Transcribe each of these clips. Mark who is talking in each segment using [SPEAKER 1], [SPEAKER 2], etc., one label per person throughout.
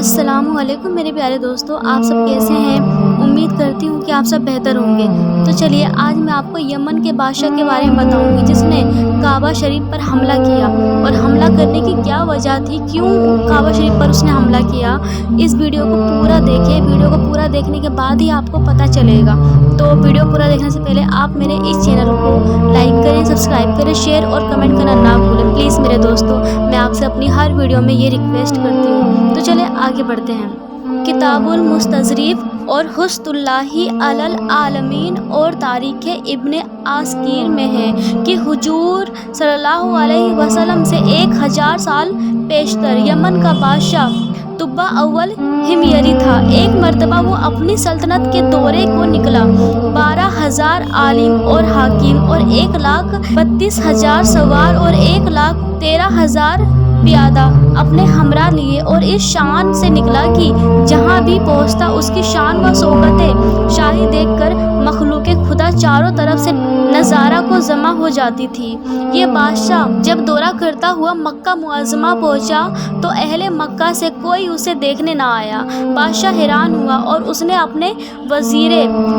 [SPEAKER 1] अस्सलामु अलैकुम मेरे प्यारे दोस्तों, आप सब कैसे हैं। उम्मीद करती हूँ कि आप सब बेहतर होंगे। तो चलिए आज मैं आपको यमन के बादशाह के बारे में बताऊंगी जिसने काबा शरीफ पर हमला किया और हमला करने की क्या वजह थी, क्यों काबा शरीफ पर उसने हमला किया। इस वीडियो को पूरा देखें। वीडियो को पूरा देखने के बाद ही आपको पता चलेगा। तो वीडियो पूरा देखने से पहले आप मेरे इस चैनल को लाइक करें, सब्सक्राइब करें, शेयर और कमेंट करना ना भूलें प्लीज़ मेरे दोस्तों। मैं आपसे अपनी हर वीडियो में ये रिक्वेस्ट करती हूँ। तो चलिए आगे बढ़ते हैं। किताबुल मुस्तज़रीफ़ और हुस्नुल्लाहि अलल आलमीन और तारीख़ इब्ने आस्कीर में है कि हुजूर सल्लल्लाहु अलैहि वसल्लम से 1000 साल पेशतर यमन का बादशाह तुब्बा अव्वल हिमयरी था। एक मर्तबा वो अपनी सल्तनत के दौरे को निकला। 12,000 आलिम और हाकिम और 1,32,000 सवार और 1,13,000 प्यादा अपने हमरा लिए और इस शान से निकला कि जहाँ भी पहुँचता उसकी शान व शौकत शाही देखकर मखलूक़े खुदा चारों तरफ से नज़ारा को जमा हो जाती थी। ये बादशाह जब दौरा करता हुआ मक्का मुअज़्ज़मा पहुँचा तो अहले मक्का से कोई उसे देखने ना आया। बादशाह हैरान हुआ और उसने अपने वज़ीर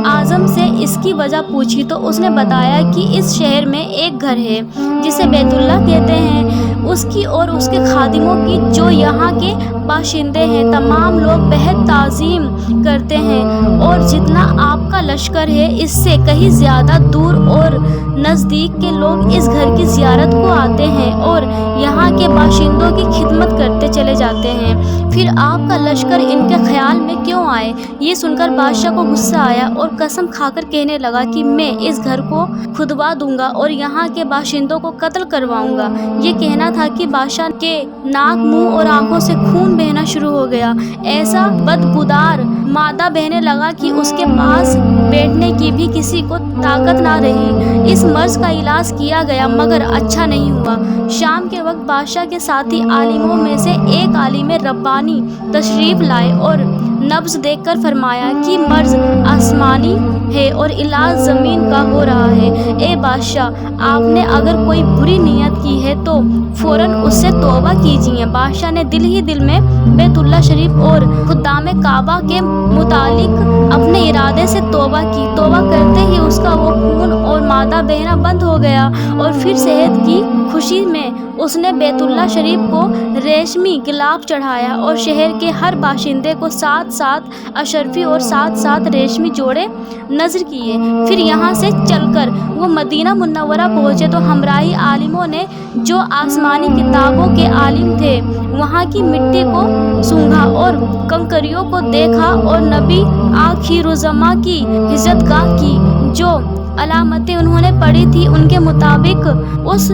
[SPEAKER 1] आज़म से इसकी वजह पूछी तो उसने बताया कि इस शहर में एक घर है जिसे बैतुल्ला कहते हैं। उसकी और उसके खादिमों की जो यहाँ के बाशिंदे हैं तमाम लोग बेहद ताज़ीम करते हैं और जितना आपका लश्कर है इससे कहीं ज़्यादा दूर और नज़दीक के लोग इस घर की ज़ियारत को आते हैं और यहाँ के बाशिंदों की खिदमत करते चले जाते हैं। फिर आपका लश्कर इनके ख्याल में क्यों आए। ये सुनकर बादशाह को गुस्सा आया और कसम खाकर कहने लगा कि मैं इस घर को खुदवा दूंगा और यहाँ के बाशिंदों को कत्ल करवाऊंगा। ये कहना था कि बादशाह के नाक, मुंह और आंखों से खून बहना शुरू हो गया। ऐसा बदबूदार मादा बहने लगा कि उसके पास बैठने की भी किसी को ताकत ना रही। इस मर्ज का इलाज किया गया मगर अच्छा नहीं हुआ। शाम के वक्त बादशाह के साथी आलिमों में से एक आलिम रब्बानी तशरीफ लाए और नब्ज देखकर फरमाया कि मर्ज आसमानी है और इलाज ज़मीन का हो रहा है। ए बादशाह, आपने अगर कोई बुरी नीयत की है तो फ़ौरन उससे तौबा कीजिए। बादशाह ने दिल ही दिल में बैतुल्ला शरीफ और खुद्दाम काबा के मुतालिक अपने इरादे से तौबा की। तौबा करते ही उसका वो खून और मादा बहना बंद हो गया और फिर सेहत की खुशी में उसने बैतुल्ला शरीफ को रेशमी गिलाफ चढ़ाया और शहर के हर बाशिंदे को 7-7 अशरफी और 7-7 रेशमी जोड़े नज़र किए। फिर यहाँ से चलकर वो मदीना मुन्नवरा पहुँचे तो हमराही आलिमों ने जो आसमानी किताबों के आलिम थे वहाँ की मिट्टी को सूंघा और कंकरियों को देखा और नबी आखिरुज़्ज़मा की हिज्जतगाह की जो अलामतें उन्होंने पढ़ी थी उनके मुताबिक उस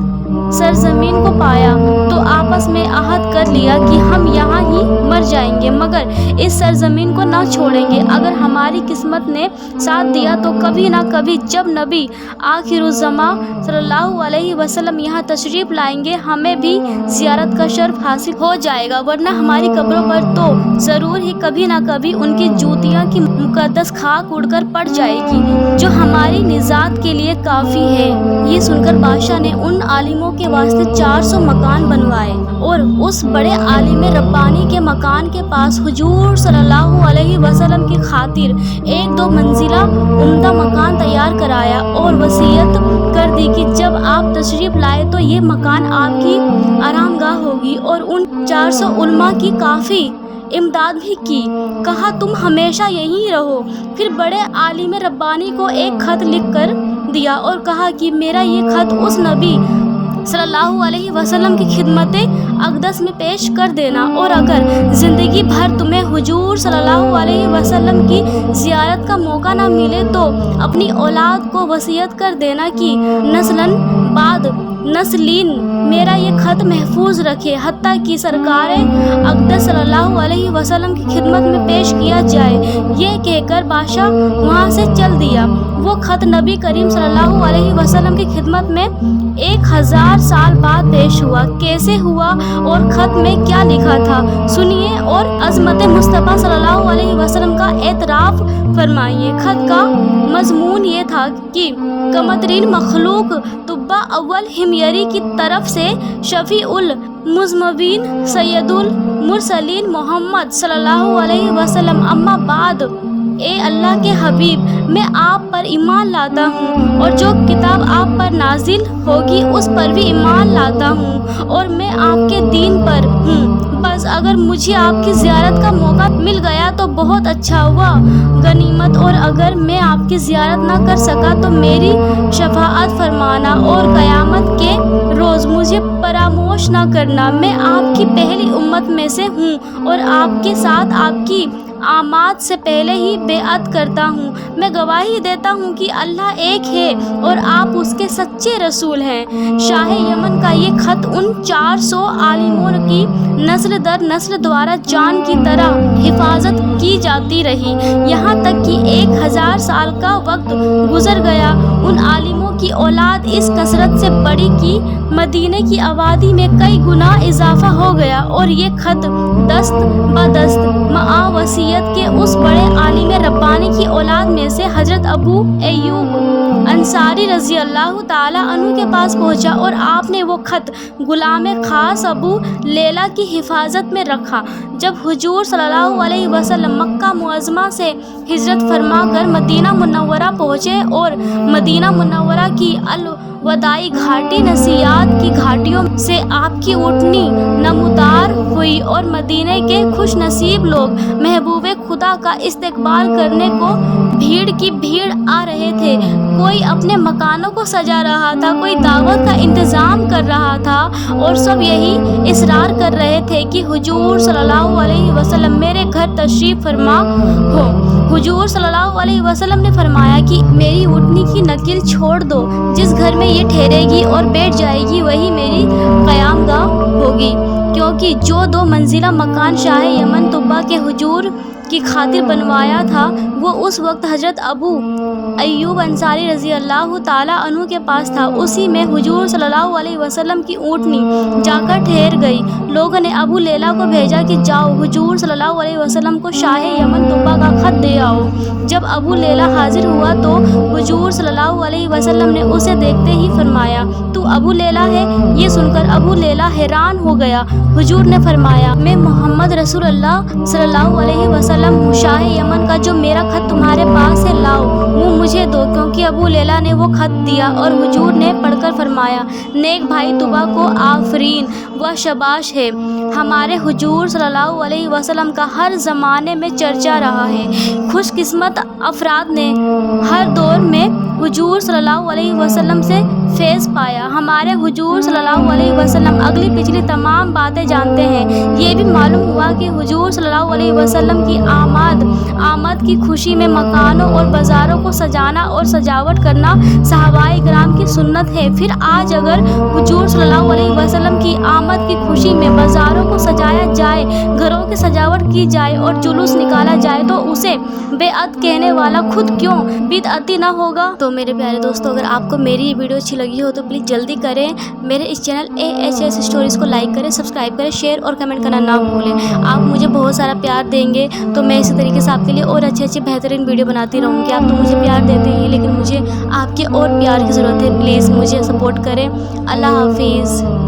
[SPEAKER 1] सरजमीन को पाया तो आपस में आहद कर लिया कि हम यहाँ ही मर जाएंगे मगर इस सरजमीन को ना छोड़ेंगे। अगर हमारी किस्मत ने साथ दिया तो कभी ना कभी जब नबी आखिरुज़्ज़मा सल्लल्लाहु अलैहि वसल्लम यहाँ तशरीफ़ लाएंगे हमें भी ज़ियारत का शर्फ हासिल हो जाएगा, वरना हमारी कब्रों पर तो ज़रूर ही कभी ना कभी उनकी जूतियाँ की मुक़द्दस खाक उड़कर पड़ जाएगी जो हमारी निजात के लिए काफ़ी है। ये सुनकर बादशाह ने उन आलिमों के वास्ते 400 मकान बनवाए और उस बड़े आलिम रब्बानी के मकान के पास हुजूर सल्लल्लाहु अलैहि वसल्लम की खातिर 1-2 मंजिला उम्दा मकान तैयार कराया और वसीयत कर दी कि जब आप तशरीफ लाए तो ये मकान आपकी आरामगाह होगी और उन 400 उलमा की काफ़ी इमदाद भी की। कहा तुम हमेशा यहीं रहो। फिर बड़े आलिम रब्बानी को एक ख़त लिख कर दिया और कहा कि मेरा ये ख़त उस नबी सल्लल्लाहु अलैहि वसल्लम की खिदमत अक़दस में पेश कर देना और अगर ज़िंदगी भर तुम्हें हुजूर सल्लल्लाहु अलैहि वसल्लम की ज़ियारत का मौका ना मिले तो अपनी औलाद को वसीयत कर देना कि नस्लन बाद नस्लीन मेरा ये ख़त महफूज रखे हत्ता कि सरकार अक़दस सल्लल्लाहु अलैहि वसल्लम की खिदमत में पेश किया जाए। ये कहकर बादशाह वहाँ से चल दिया। वो ख़त नबी करीम सल्लल्लाहु अलैहि वसल्लम की खिदमत में 1000 साल बाद पेश हुआ। कैसे हुआ और ख़त में क्या लिखा था सुनिए और अज़मत मुस्तफ़ा सल्लल्लाहु अलैहि वसल्लम का एतराफ़ फरमाइए। ख़त का मज़मून ये था कि कमतरीन मखलूक तुब्बा अव्वल हिमयरी की तरफ से शफ़ी उल मुज़म्मिन सैयदुल मुरसलीन मोहम्मद सल्लल्लाहु अलैहि वसल्लम अम्मा बाद। ए अल्लाह के हबीब, मैं आप पर ईमान लाता हूँ और जो किताब आप पर नाजिल होगी उस पर भी ईमान लाता हूँ और मैं आपके दीन पर हूँ। बस अगर मुझे आपकी ज़ियारत का मौका मिल गया तो बहुत अच्छा हुआ, गनीमत, और अगर मैं आपकी ज़ियारत ना कर सका तो मेरी शफाअत फरमाना और क़यामत के रोज़ मुझे परामोश ना करना। मैं आपकी पहली उम्मत में से हूँ और आपके साथ आपकी आमाद से पहले ही बेअत करता हूँ। मैं गवाही देता हूँ कि अल्लाह एक है और आप उसके सच्चे रसूल हैं। शाह यमन का ये ख़त उन 400 आलिमों की नस्ल दर नस्ल द्वारा जान की तरह हिफाजत की जाती रही, यहाँ तक कि 1000 साल का वक्त गुजर गया। उन आलिमों की औलाद इस कसरत से बढ़ी कि मदीने की आबादी में कई गुना इजाफा हो गया और ये ख़त दस्त बदस्त मआ वसीयत के उस बड़े आलिम रब्बानी की औलाद में से हज़रत अबू अय्यूब अंसारी रज़ी अल्लाह ताला अन्हु के पास पहुँचा और आपने वो ख़त गुलाम ख़ास अबू लैला की हिफाजत में रखा। जब हुजूर सल्लल्लाहु अलैहि वसल्लम मक्का मुअज़्ज़मा से हिजरत फरमा कर मदीना मुनव्वरा पहुँचे और मदीना मुनव्वरा की वदाई घाटी नसीयात की घाटियों से आपकी ऊँटनी नमूदार हुई और मदीने के खुश नसीब लोग महबूबे खुदा का इस्तकबाल करने को भीड़ की भीड़ आ रहे थे। कोई अपने मकानों को सजा रहा था, कोई दावत का इंतज़ाम कर रहा था और सब यही इसरार कर रहे थे कि हुजूर सल्लल्लाहु अलैहि वसल्लम मेरे घर तशरीफ़ फरमा हो। हुजूर सल्लल्लाहु अलैहि वसल्लम ने फरमाया कि मेरी ऊँटनी की नकील छोड़ दो, जिस घर में ये ठहरेगी और बैठ जाएगी वही मेरी क़यामगाह होगी, क्योंकि जो 2 मंजिला मकान शाह यमन तुब्बा के हुजूर की खातिर बनवाया था वो उस वक्त हज़रत अबू अय्यूब अंसारी रज़ी अल्लाह ताला अन्हु के पास था। उसी में हुजूर सल्लल्लाहु अलैहि वसल्लम की ऊँटनी जाकर ठहर गई। लोगों ने अबू लैला को भेजा कि जाओ हुजूर सल्लल्लाहु अलैहि वसल्लम को शाह यमन तुब्बा का ख़त दे आओ। जब अबू लैला हाजिर हुआ तो हुजूर सल्लल्लाहु अलैहि वसल्लम ने उसे देखते ही फरमाया, तू अबू लैला है? ये सुनकर अबू लैला हैरान हो गया। हुजूर ने फरमाया, मैं मोहम्मद रसूलुल्लाह सल्लल्लाहु अलैहि वसल्लम हूँ। शाह यमन का जो मेरा ख़त तुम्हारे पास है लाओ, वो मुझे दो। क्योंकि अबू लैला ने वो ख़त दिया और हुजूर ने पढ़कर फरमाया, नेक भाई तुबा को आफरीन व शबाश है। हमारे हुजूर सल्लल्लाहु अलैहि वसल्लम का हर ज़माने में चर्चा रहा है। खुशकिस्मत अफराद ने हर दौर में हुजूर सल्लल्लाहु अलैहि वसल्लम से फैज़ पाया। हमारे हुजूर सल्लल्लाहु अलैहि वसल्लम अगली पिछली तमाम बातें जानते हैं। ये भी मालूम हुआ कि हुजूर सल्लल्लाहु अलैहि वसल्लम की आमद की खुशी में मकानों और बाज़ारों को सजाना और सजावट करना सहाबाए किराम की सुन्नत है। फिर आज अगर हुजूर सल्लल्लाहु अलैहि वसल्लम की आमद की खुशी में बाज़ारों को सजाया जाए, घरों की सजावट की जाए और जुलूस निकाला जाए तो उसे बेअत कहने वाला खुद क्यों बिदअती ना होगा। तो मेरे प्यारे दोस्तों, अगर आपको मेरी ये वीडियो अच्छी लगी हो तो प्लीज़ जल्दी करें, मेरे इस चैनल AHS स्टोरीज़ को लाइक करें, सब्सक्राइब करें, शेयर और कमेंट करना ना भूलें। आप मुझे बहुत सारा प्यार देंगे तो मैं इसी तरीके से आपके लिए और अच्छे बेहतरीन वीडियो बनाती रहूँगी। आप तो मुझे प्यार देते हैं लेकिन मुझे आपके और प्यार की ज़रूरत है। प्लीज़ मुझे सपोर्ट करें। अल्लाह हाफिज़।